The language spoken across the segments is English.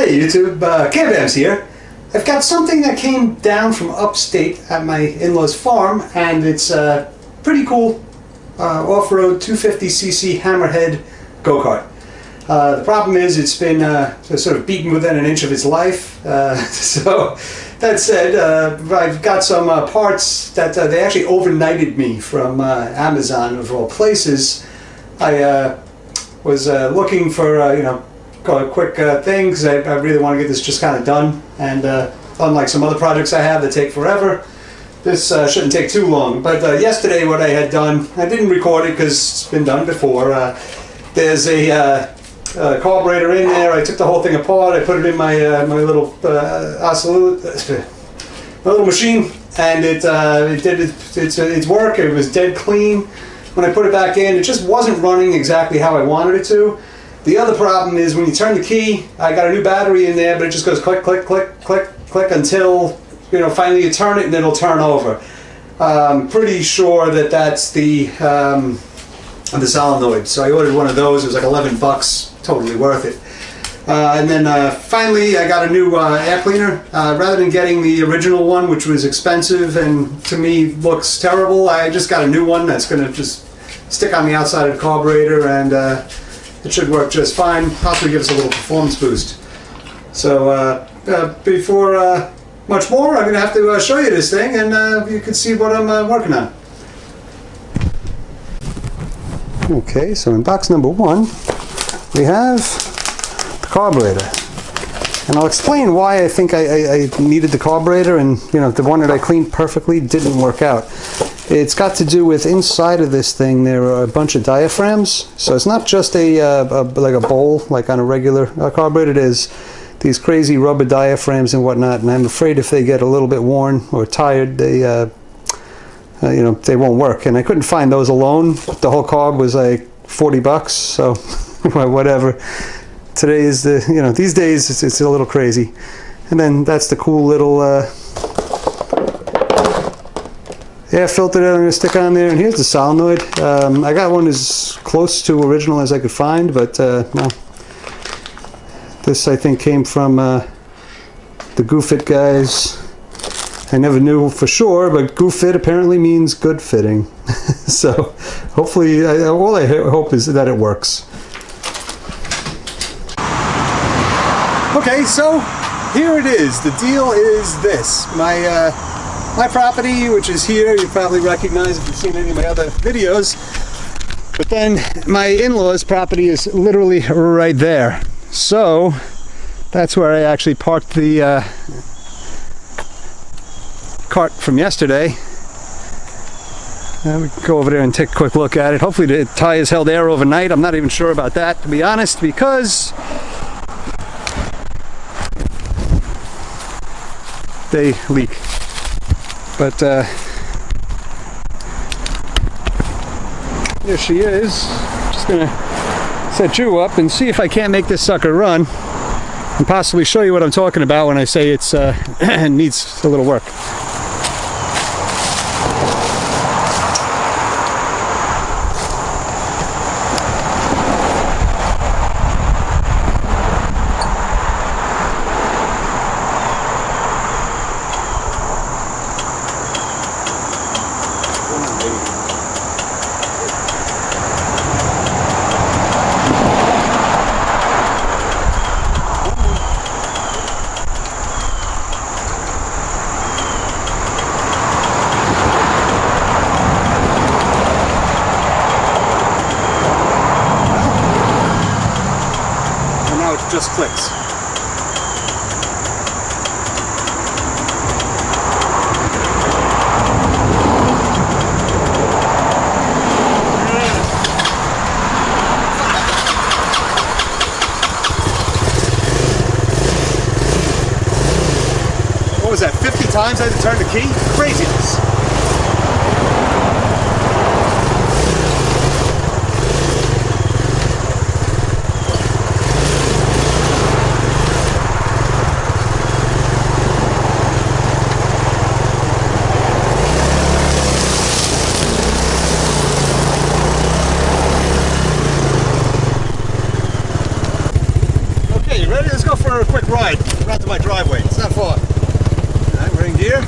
Hey YouTube, Cam here. I've got something that came down from upstate at my in-laws farm, and it's a pretty cool off-road 250cc Hammerhead Go Kart. The problem is it's been sort of beaten within an inch of its life. So that said, I've got some parts that they actually overnighted me from Amazon of all places. I was looking for quick things. I really want to get this just kind of done, and unlike some other projects I have that take forever, this shouldn't take too long. But yesterday what I had done, I didn't record it because it's been done before. There's a carburetor in there. I took the whole thing apart. I put it in my my little machine, and it did its work. It was dead clean. When I put it back in, it just wasn't running exactly how I wanted it to. The other problem is when you turn the key, I got a new battery in there, but it just goes click, click, click, click, click until, finally you turn it and it'll turn over. I'm pretty sure that that's the Solenoid. So I ordered one of those. It was like 11 bucks, totally worth it. And then finally I got a new air cleaner. Rather than getting the original one, which was expensive and to me looks terrible, I just got a new one that's going to just stick on the outside of the carburetor, and it should work just fine, possibly give us a little performance boost. So before much more, I'm going to have to show you this thing, and you can see what I'm working on. Okay, so in box number 1, we have the carburetor. And I'll explain why I think I needed the carburetor, and the one that I cleaned perfectly didn't work out. It's got to do with inside of this thing there are a bunch of diaphragms. So it's not just like a bowl like on a regular carburetor. There's these crazy rubber diaphragms and whatnot, and I'm afraid if they get a little bit worn or tired, they they won't work. And I couldn't find those alone. The whole carb was like 40 bucks, so whatever. Today is these days it's a little crazy. And then that's the cool little air filter that I'm going to stick on there, and here's the solenoid. I got one as close to original as I could find, but no. This I think came from the GoFit guys. I never knew for sure, but GoFit apparently means good fitting. So hopefully, all I hope is that it works. Okay, so here it is. The deal is this. My property, which is here, you probably recognize if you've seen any of my other videos. But then my in-laws' property is literally right there. So that's where I actually parked the cart from yesterday. We can go over there and take a quick look at it. Hopefully the tires held air overnight. I'm not even sure about that, to be honest, because they leak. But there she is. Just gonna set you up and see if I can't make this sucker run, and possibly show you what I'm talking about when I say it's needs a little work. Just clicks. What was that, 50 times I had to turn the key? Craziness. Ready? Let's go for for a quick ride around to my driveway. It's not far. Alright, we're in gear.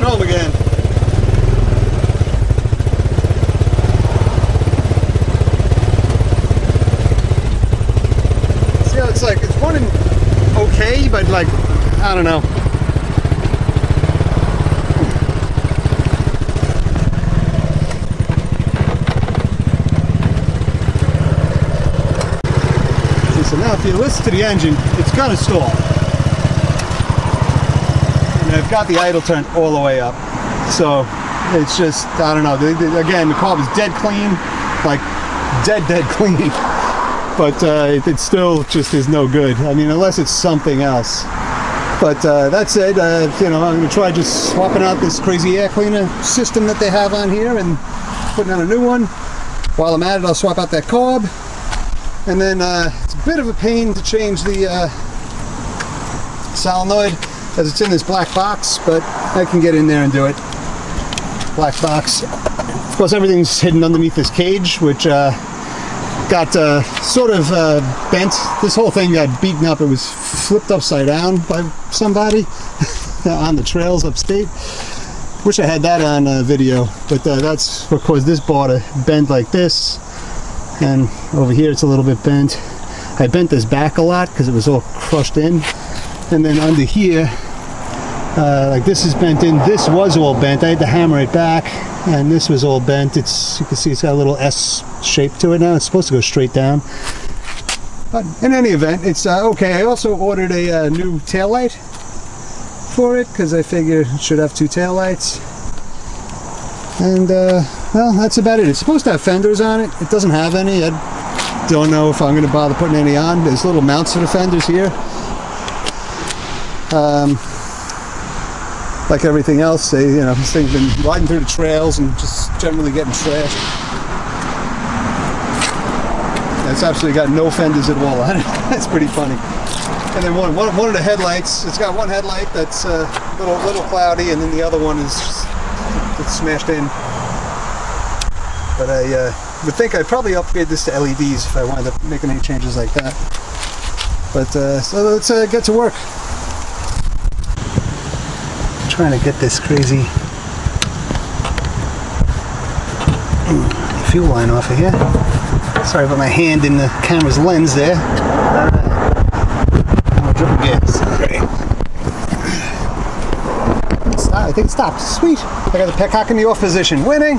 Home again. See how it's like, it's running okay, but like, I don't know. See, so now if you listen to the engine, it's gonna stall. And I've got the idle turn all the way up, so it's just, I don't know, again, the carb is dead clean, like dead clean, but it still just is no good. I mean, unless it's something else. But that said, you know, I'm going to try just swapping out this crazy air cleaner system that they have on here and putting on a new one. While I'm at it, I'll swap out that carb, and then it's a bit of a pain to change the solenoid, as it's in this black box, but I can get in there and do it. Black box. Of course, everything's hidden underneath this cage, which got sort of bent. This whole thing got beaten up. It was flipped upside down by somebody on the trails upstate. Wish I had that on video, but that's what caused this bar to bend like this. And over here it's a little bit bent. I bent this back a lot because it was all crushed in. And then under here, like this is bent in. This was all bent. I had to hammer it back, and this was all bent. It's, you can see it's got a little S shape to it now. It's supposed to go straight down. But in any event, it's okay. I also ordered a new tail light for it because I figured it should have two tail lights. And well, that's about it. It's supposed to have fenders on it. It doesn't have any. I don't know if I'm going to bother putting any on. There's little mounts for the fenders here. Like everything else, they, you know, this thing's been riding through the trails and just generally getting trashed. It's absolutely got no fenders at all on it. That's pretty funny. And then one of the headlights, it's got one headlight that's a little cloudy, and then the other one is it's smashed in. But I would think I'd probably upgrade this to LEDs if I wind up making any changes like that. But so let's get to work. Trying to get this crazy fuel line off of here. Sorry about my hand in the camera's lens there. I'll drip gas. Great. I think it stopped. Sweet. I got the petcock in the off position. Winning.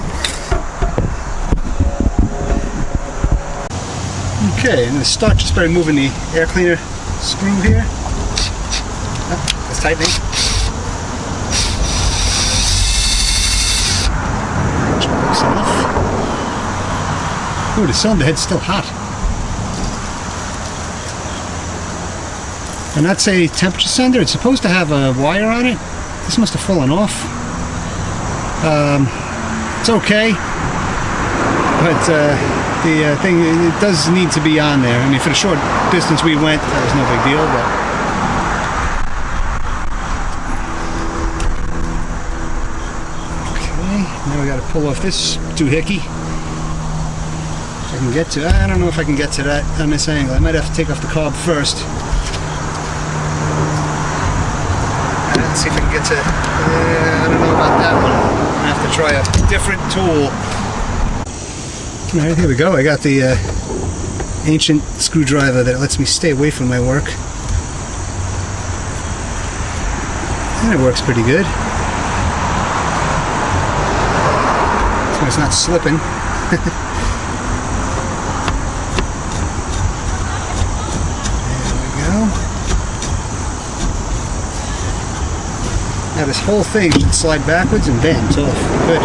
Okay, I'm going to start just by removing the air cleaner screw here. It's tightening. Ooh, the cylinder head's still hot. And that's a temperature sender. It's supposed to have a wire on it. This must have fallen off. It's okay, but the thing, it does need to be on there. I mean, for the short distance we went, that was no big deal, but okay, now we got to pull off this doohickey. I can get to, I don't know if I can get to that on this angle. I might have to take off the carb first. Let's see if I can get to, I don't know about that one. I have to try a different tool. Alright, here we go. I got the ancient screwdriver that lets me stay away from my work. And it works pretty good. So it's not slipping. Now this whole thing should slide backwards and bam, it's off. Good.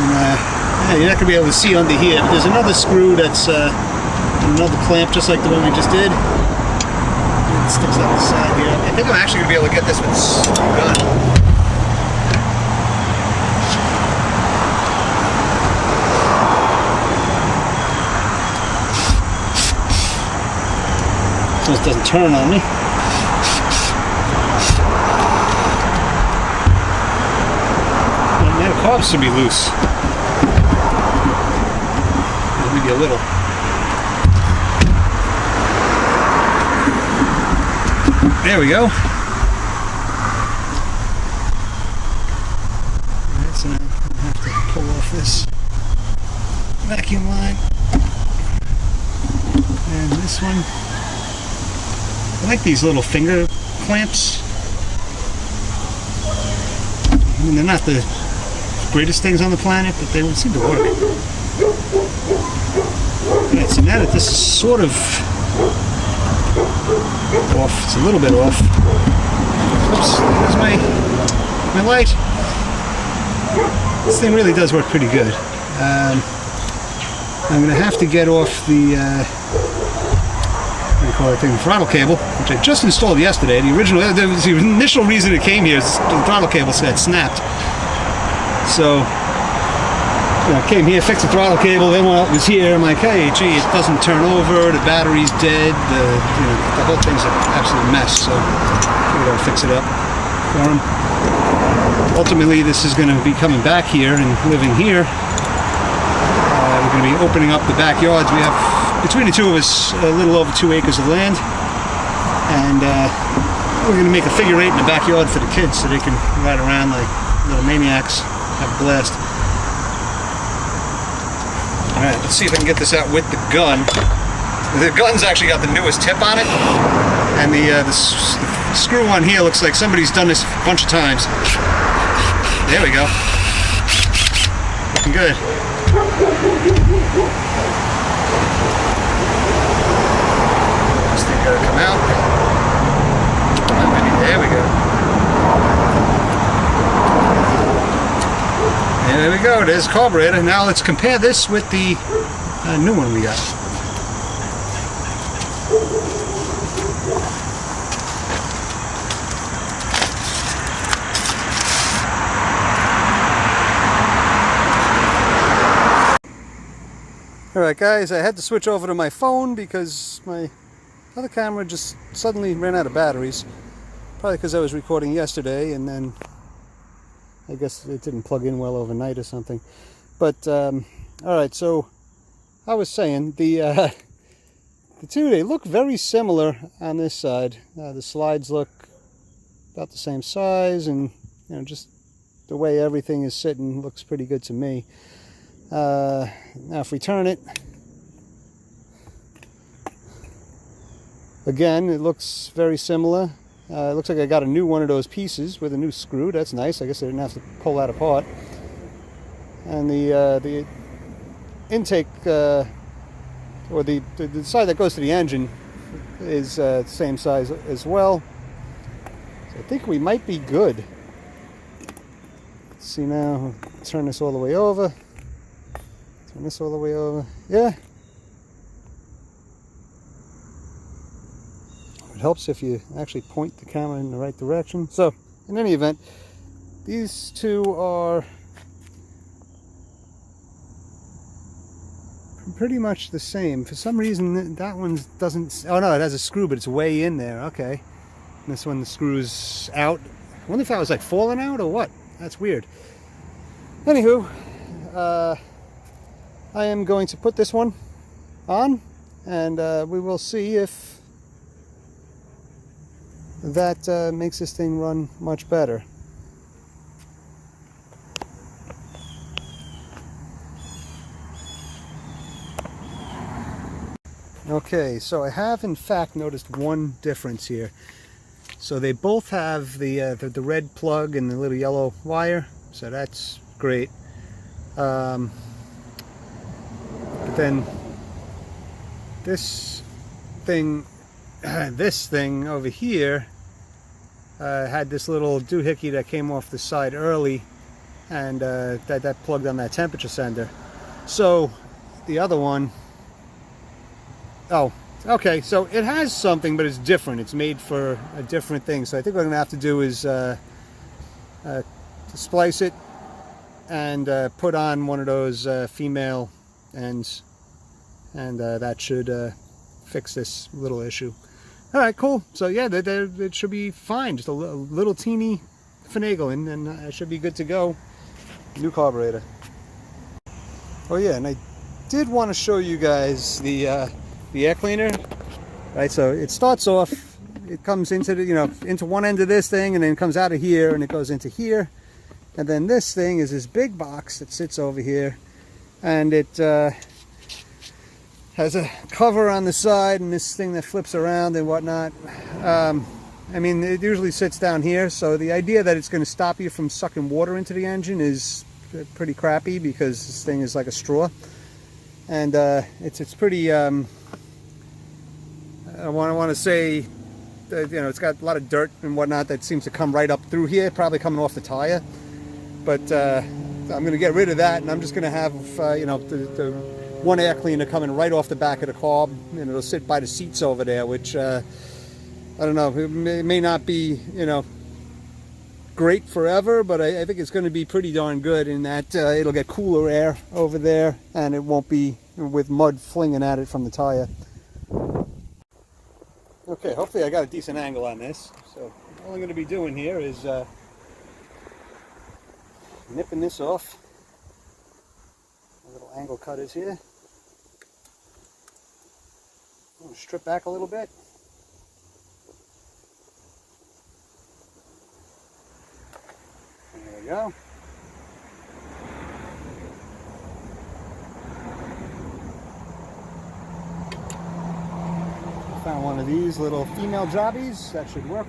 And, yeah, you're not going to be able to see under here, but there's another screw that's another clamp just like the one we just did. It sticks out the side here. I think I'm actually going to be able to get this with a gun. So this doesn't turn on me. Now the carbs should be loose. Maybe a little. There we go. Alright, so now I'm going to have to pull off this vacuum line. And this one. I like these little finger clamps. I mean, they're not the greatest things on the planet, but they would seem to work. Alright, so now that this is sort of off, it's a little bit off. Oops, there's my light. This thing really does work pretty good. I'm going to have to get off the what do you call it thing, the throttle cable, which I just installed yesterday. The initial reason it came here is the throttle cable had snapped. So I came here, fixed the throttle cable, then while it was here, I'm like, hey, gee, it doesn't turn over, the battery's dead, the whole thing's an absolute mess, so we gotta fix it up for him. Ultimately, this is going to be coming back here and living here. We're going to be opening up the backyards. We have, between the two of us, a little over 2 acres of land, and we're going to make a figure eight in the backyard for the kids so they can ride around like little maniacs, have a blast. Alright, let's see if I can get this out with the gun. The gun's actually got the newest tip on it, and the screw on here looks like somebody's done this a bunch of times. There we go. Looking good. This thing gotta come out. There we go. There we go, there's carburetor. Now let's compare this with the new one we got. Alright guys, I had to switch over to my phone because my other camera just suddenly ran out of batteries. Probably because I was recording yesterday and then I guess it didn't plug in well overnight or something. But alright, so I was saying the two, they look very similar on this side. The slides look about the same size, and just the way everything is sitting looks pretty good to me. Now if we turn it, again, it looks very similar. It looks like I got a new one of those pieces with a new screw. That's nice. I guess I didn't have to pull that apart. And the intake, or the side that goes to the engine, is the same size as well. So I think we might be good. Let's see now. Turn this all the way over. Turn this all the way over. Yeah. It helps if you actually point the camera in the right direction. So, in any event, these two are pretty much the same. For some reason, that one doesn't... Oh no, it has a screw, but it's way in there. Okay. And this one, the screw's out. I wonder if that was like falling out or what. That's weird. Anywho, I am going to put this one on, and we will see if that makes this thing run much better. Okay, so I have in fact noticed one difference here. So they both have the red plug and the little yellow wire, so that's great. But then this thing over here had this little doohickey that came off the side early, and that plugged on that temperature sender. So the other one, oh, Okay, so it has something, but it's different. It's made for a different thing. So I think what I'm gonna have to do is splice it and put on one of those female ends, and that should fix this little issue. All right, cool. So yeah, it should be fine. Just a little teeny finagling, and I should be good to go. New carburetor. Oh yeah, and I did want to show you guys the air cleaner. Right, so it starts off. It comes into the into one end of this thing, and then it comes out of here, and it goes into here. And then this thing is this big box that sits over here, and it has a cover on the side and this thing that flips around and whatnot. I mean, it usually sits down here, so the idea that it's going to stop you from sucking water into the engine is pretty crappy, because this thing is like a straw, and it's pretty. I want to say that, it's got a lot of dirt and whatnot that seems to come right up through here, probably coming off the tire. But I'm going to get rid of that, and I'm just going to have the one air cleaner coming right off the back of the carb, and it'll sit by the seats over there, which I don't know, it may not be great forever, but I think it's going to be pretty darn good in that it'll get cooler air over there, and it won't be with mud flinging at it from the tire. Okay, hopefully I got a decent angle on this. So all I'm going to be doing here is nipping this off. A little angle cut is here. I'm going to strip back a little bit. There we go. Found one of these little female jobbies. That should work.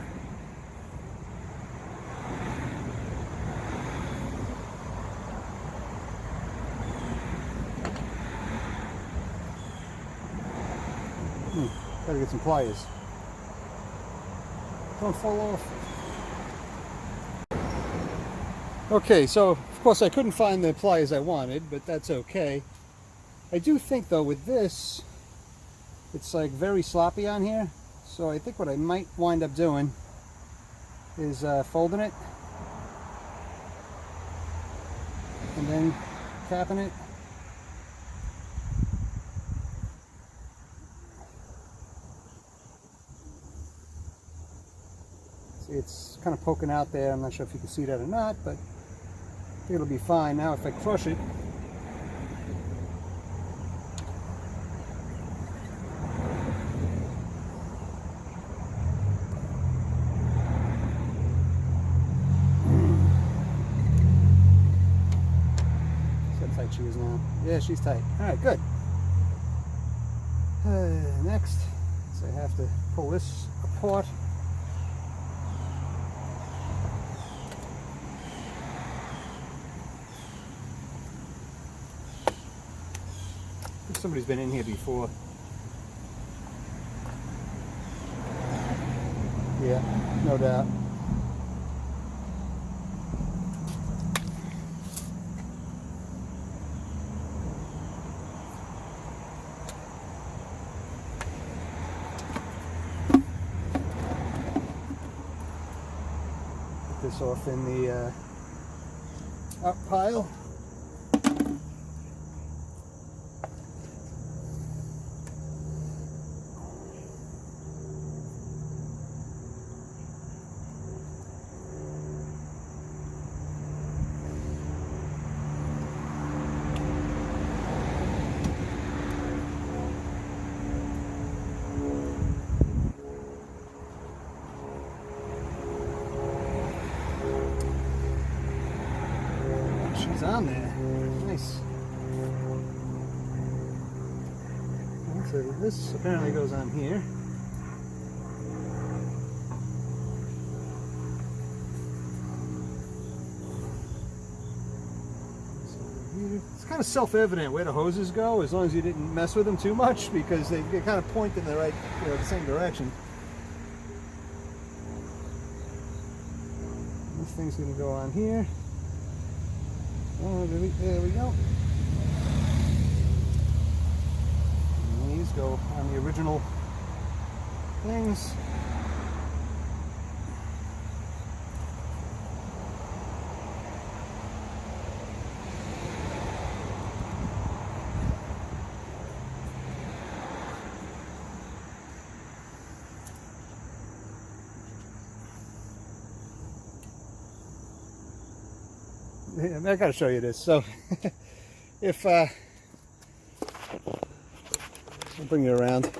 Gotta get some pliers. Don't fall off. Okay, so of course I couldn't find the pliers I wanted, but that's okay. I do think though with this, it's like very sloppy on here, so I think what I might wind up doing is folding it and then capping it. See, it's kind of poking out there. I'm not sure if you can see that or not, but I think it'll be fine. Now if I crush it, she is now. Yeah, she's tight. Alright, good. Next, so I have to pull this apart. I think somebody's been in here before. Yeah, no doubt. This off in the up pile. She's on there. Nice. So this apparently goes on here. It's kind of self-evident where the hoses go, as long as you didn't mess with them too much, because they kind of point in the right, the same direction. This thing's going to go on here. Oh, there we go. And these go on the original things. I gotta show you this. So if I'll bring it around.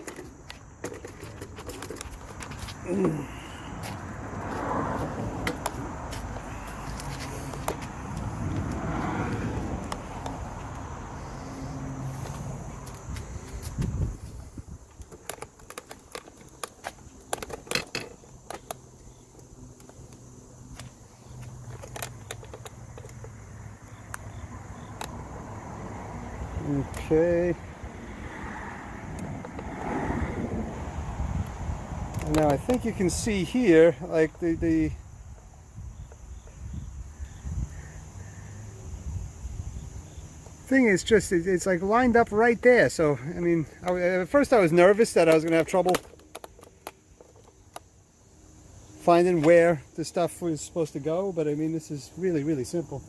Okay. Now I think you can see here, like the thing is just, it's like lined up right there. So, I mean, at first I was nervous that I was going to have trouble finding where the stuff was supposed to go, but I mean, this is really, really simple.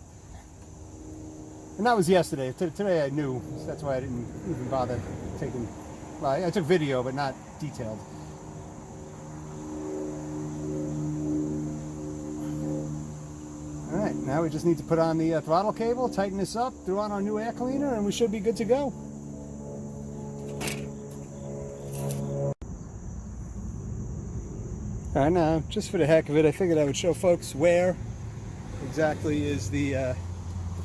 And that was yesterday. Today I knew, so that's why I didn't even bother taking, well, I took video, but not detailed. Alright, now we just need to put on the throttle cable, tighten this up, throw on our new air cleaner, and we should be good to go. Alright, now, just for the heck of it, I figured I would show folks where exactly is the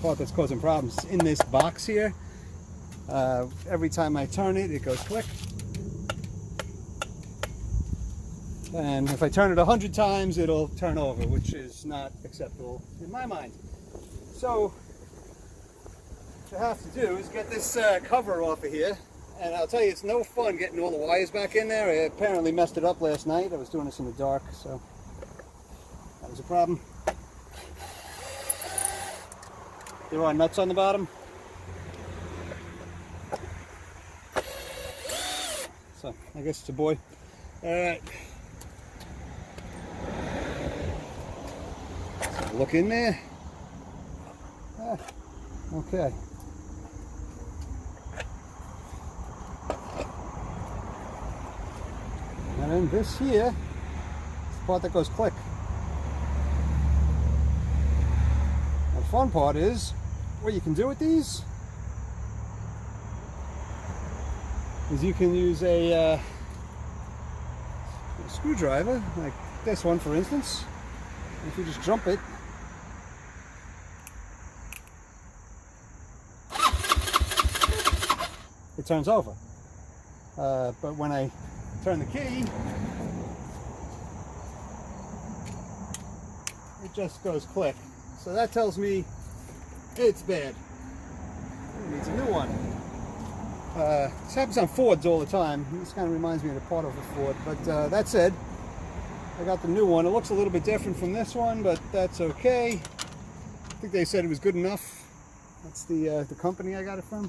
part that's causing problems. It's in this box here. Every time I turn it, it goes click. And if I turn it 100 times, it'll turn over, which is not acceptable in my mind. So, what I have to do is get this cover off of here. And I'll tell you, it's no fun getting all the wires back in there. I apparently messed it up last night. I was doing this in the dark, so that was a problem. There are nuts on the bottom. So, I guess it's a boy. Alright. So look in there. Okay. And then this here is the part that goes click. Now, the fun part is, what you can do with these is you can use a screwdriver, like this one for instance. If you just jump it, it turns over. But when I turn the key, it just goes click. So that tells me it's bad. It needs a new one. This happens on Fords all the time. This kind of reminds me of the part of a Ford. But that said, I got the new one. It looks a little bit different from this one, but that's okay. I think they said it was good enough. That's the company I got it from.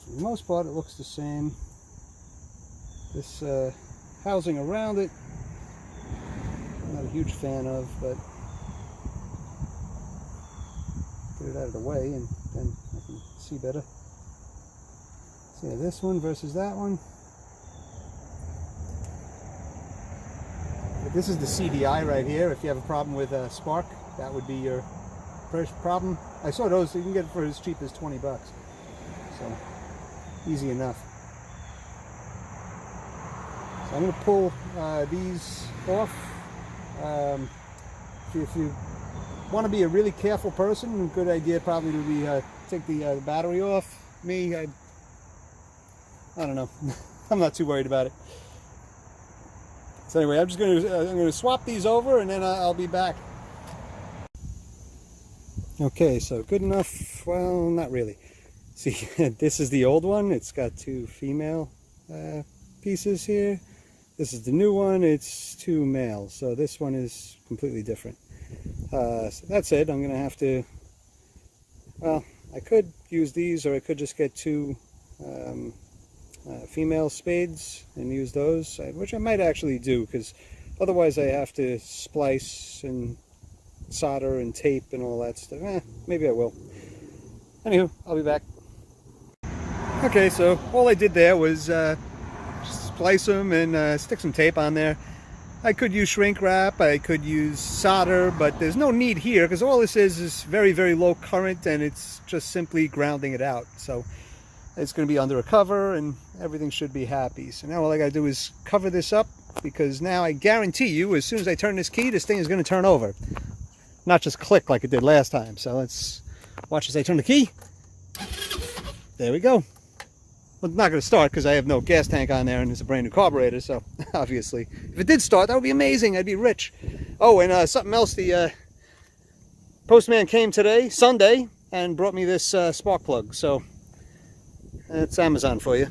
For the most part, it looks the same. This housing around it, I'm not a huge fan of, but get it out of the way and then I can see better. So yeah, this one versus that one. But this is the CDI right here. If you have a problem with spark, that would be your first problem. I saw those, so you can get it for as cheap as 20 bucks. So, easy enough. So I'm going to pull these off. If you want to be a really careful person, a good idea probably to be take the battery off. Me, I don't know. I'm not too worried about it. So anyway, I'm going to swap these over and then I'll be back. Okay, so good enough. Well, not really. See, this is the old one. It's got two female pieces here. This is the new one. It's two males. So this one is completely different. So that's it. I'm going to have to, well, I could use these, or I could just get two female spades and use those, which I might actually do, because otherwise I have to splice and solder and tape and all that stuff. Maybe I will. Anywho, I'll be back. Okay, so all I did there was just splice them and stick some tape on there. I could use shrink wrap, I could use solder, but there's no need here because all this is very, very low current, and it's just simply grounding it out. So it's going to be under a cover and everything should be happy. So now all I got to do is cover this up, because now I guarantee you as soon as I turn this key, this thing is going to turn over. Not just click like it did last time. So let's watch as I turn the key. There we go. Well, it's not going to start because I have no gas tank on there and it's a brand new carburetor, so obviously. If it did start, that would be amazing. I'd be rich. Oh, and something else, the postman came today, Sunday, and brought me this spark plug. So that's Amazon for you.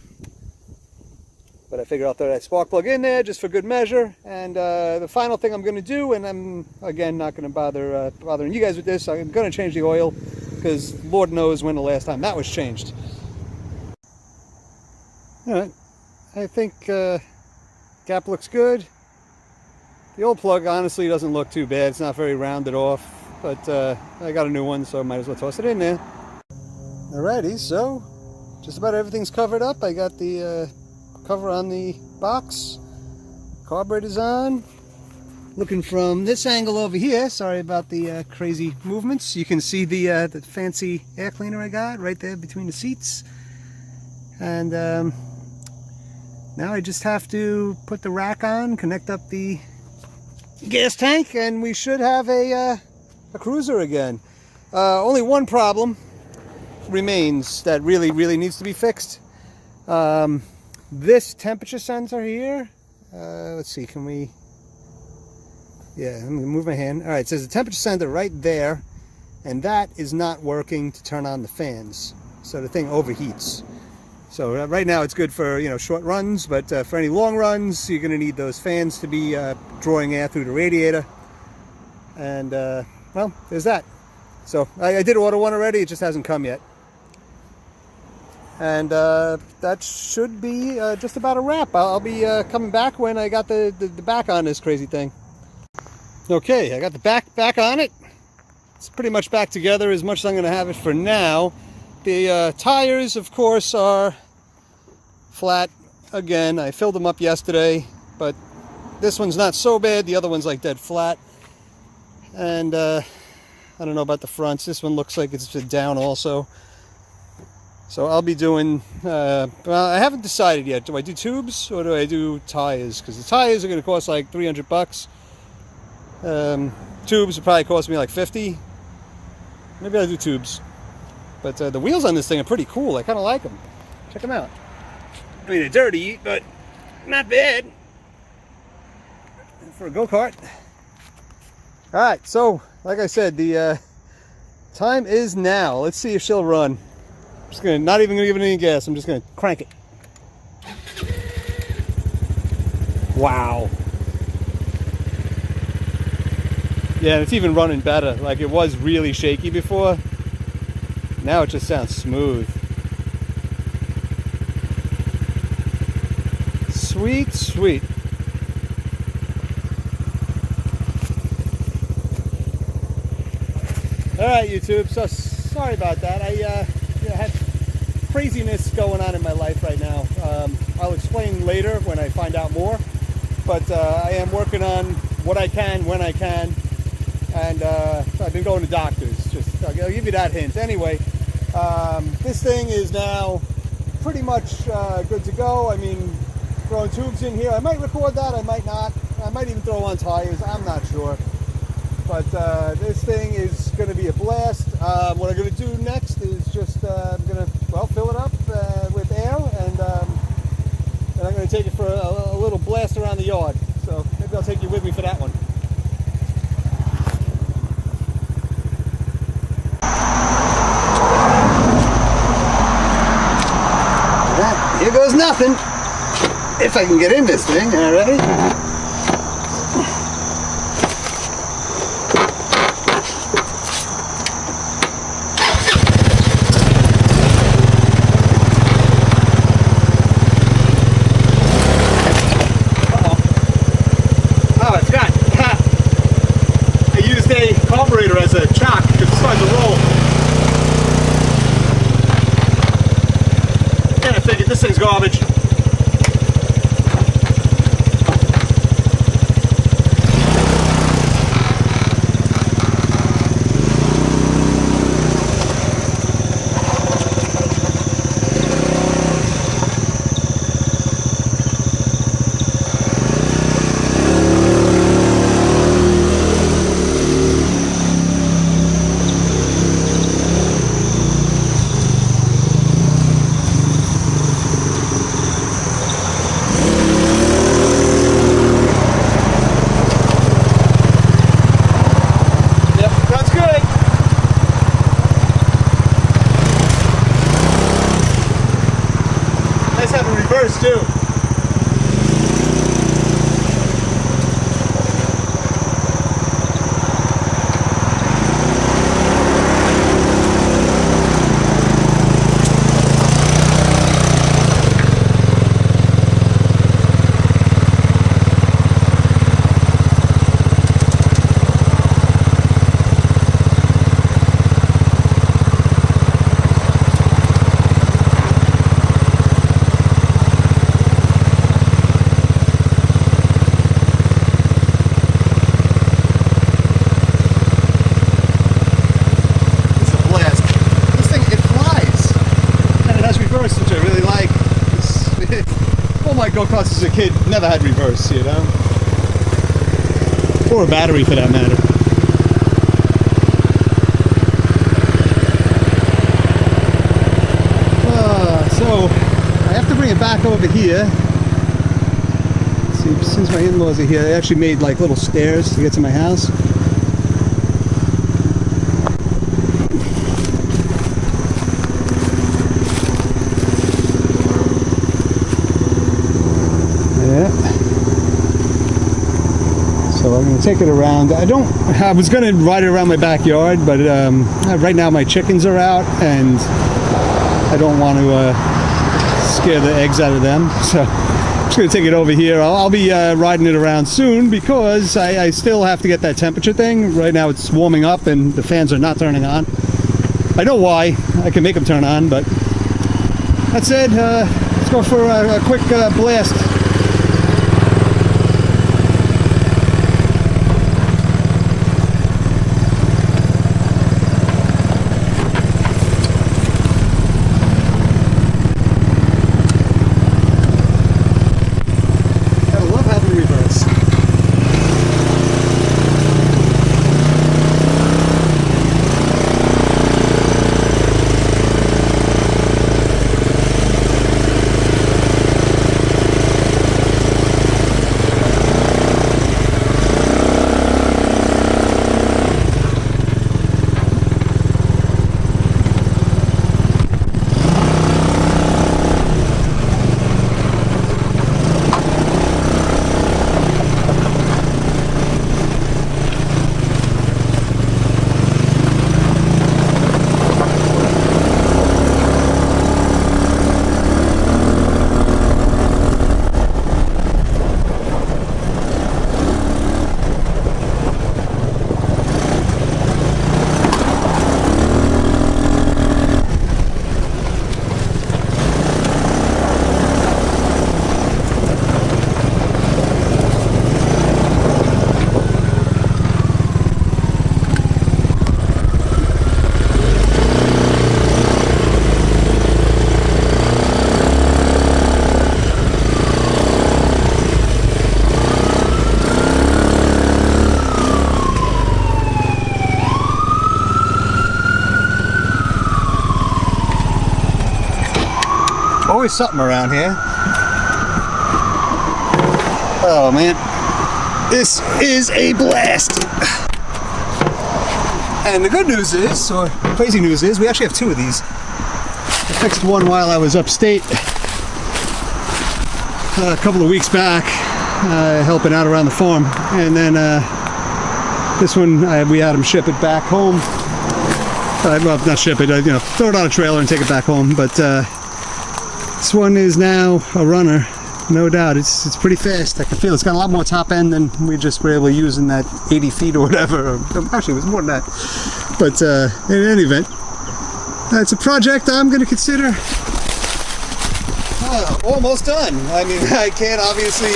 But I figured I'll throw that spark plug in there just for good measure. And the final thing I'm going to do, and I'm, again, not going to bother bothering you guys with this, I'm going to change the oil, because Lord knows when the last time that was changed. Alright, I think gap looks good. The old plug honestly doesn't look too bad. It's not very rounded off, but I got a new one, so I might as well toss it in there. Alrighty, so just about everything's covered up. I got the cover on the box. Carburetor's on. Looking from this angle over here, sorry about the crazy movements. You can see the fancy air cleaner I got right there between the seats. And now I just have to put the rack on, connect up the gas tank, and we should have a cruiser again. Only one problem remains that really needs to be fixed. This temperature sensor here, let's see, can we, yeah, let me move my hand. All right, it says the temperature sensor right there, and that is not working to turn on the fans, so the thing overheats. So right now it's good for, you know, short runs, but for any long runs, you're going to need those fans to be drawing air through the radiator. And well, there's that. So I did order one already, it just hasn't come yet. And that should be just about a wrap. I'll be coming back when I got the back on this crazy thing. Okay, I got the back on it. It's pretty much back together as much as I'm going to have it for now. The tires, of course, are flat. Again, I filled them up yesterday, but this one's not so bad. The other one's like dead flat. And I don't know about the fronts. This one looks like it's down also. So I'll be doing, well, I haven't decided yet. Do I do tubes or do I do tires? Because the tires are going to cost like 300 bucks. Tubes will probably cost me like 50. Maybe I'll do tubes. But the wheels on this thing are pretty cool. I kind of like them. Check them out. I mean, they're dirty, but not bad for a go-kart. All right, so like I said, the time is now. Let's see if she'll run. I'm just gonna, not even gonna give it any gas. I'm just gonna crank it. Wow. Yeah, it's even running better. Like, it was really shaky before. Now it just sounds smooth. Sweet, sweet. Alright, YouTube, so sorry about that. I had craziness going on in my life right now. I'll explain later when I find out more. But I am working on what I can, when I can. And I've been going to doctors. Just I'll give you that hint. Anyway, this thing is now pretty much good to go. I mean, throwing tubes in here. I might record that, I might not. I might even throw on tires, I'm not sure. But this thing is going to be a blast. What I'm going to do next is just, I'm going to, well, fill it up with air, and I'm going to take it for a little blast around the yard. So maybe I'll take you with me for that one. Here goes nothing. If I can get in this thing, all right? Oh, it's got. I used a carburetor as a chock to start the roll. And I figured this thing's garbage. Too. Which I really like. All my go-karts as a kid never had reverse, you know? Or a battery for that matter. So, I have to bring it back over here. See, since my in-laws are here, they actually made like little stairs to get to my house. So I'm going to take it around. I was going to ride it around my backyard, but right now my chickens are out and I don't want to scare the eggs out of them. So I'm just going to take it over here. I'll be riding it around soon because I still have to get that temperature thing. Right now it's warming up and the fans are not turning on. I know why. I can make them turn on, but that said, let's go for a quick blast. Always something around here. Oh man, this is a blast. And the good news is, or crazy news is, we actually have two of these. I fixed one while I was upstate a couple of weeks back, helping out around the farm, and then this one we had him ship it back home. Well, not ship it, you know, throw it on a trailer and take it back home. But this one is now a runner, no doubt. It's pretty fast. I can feel it's got a lot more top end than we just were able to use in that 80 feet or whatever. Actually, it was more than that. But in any event, it's a project I'm going to consider almost done. I mean, I can't obviously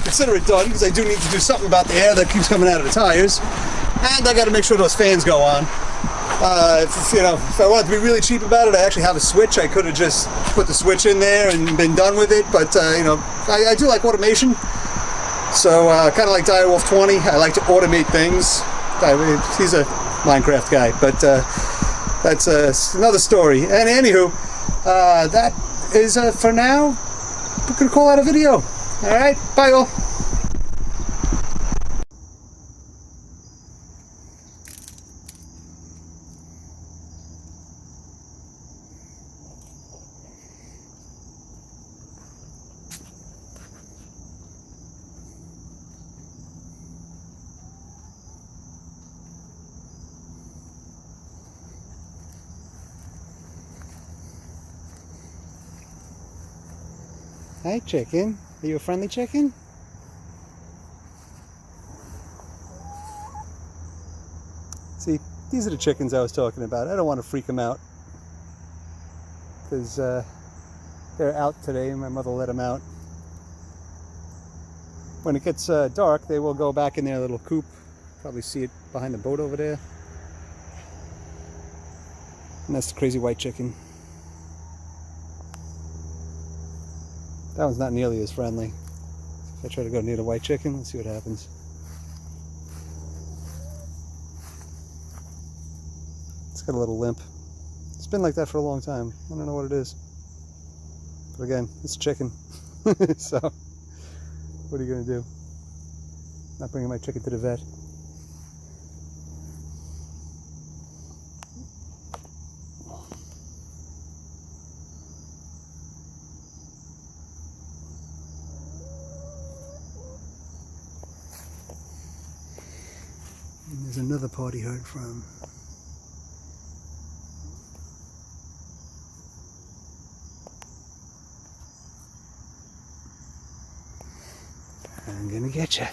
consider it done because I do need to do something about the air that keeps coming out of the tires, and I got to make sure those fans go on. You know, if I wanted to be really cheap about it, I actually have a switch. I could have just put the switch in there and been done with it, but you know, I do like automation. So kind of like Direwolf 20, I like to automate things. He's a Minecraft guy, but that's another story. And anywho, that is for now. We're gonna call that a video. All right, bye all. Hi, chicken. Are you a friendly chicken? See, these are the chickens I was talking about. I don't want to freak them out because they're out today and my mother let them out. When it gets dark, they will go back in their little coop. Probably see it behind the boat over there. And that's the crazy white chicken. That one's not nearly as friendly. If I try to go near the white chicken, let's see what happens. It's got a little limp. It's been like that for a long time. I don't know what it is. But again, it's a chicken. So, what are you going to do? Not bringing my chicken to the vet. And there's another part he heard from. I'm gonna get you.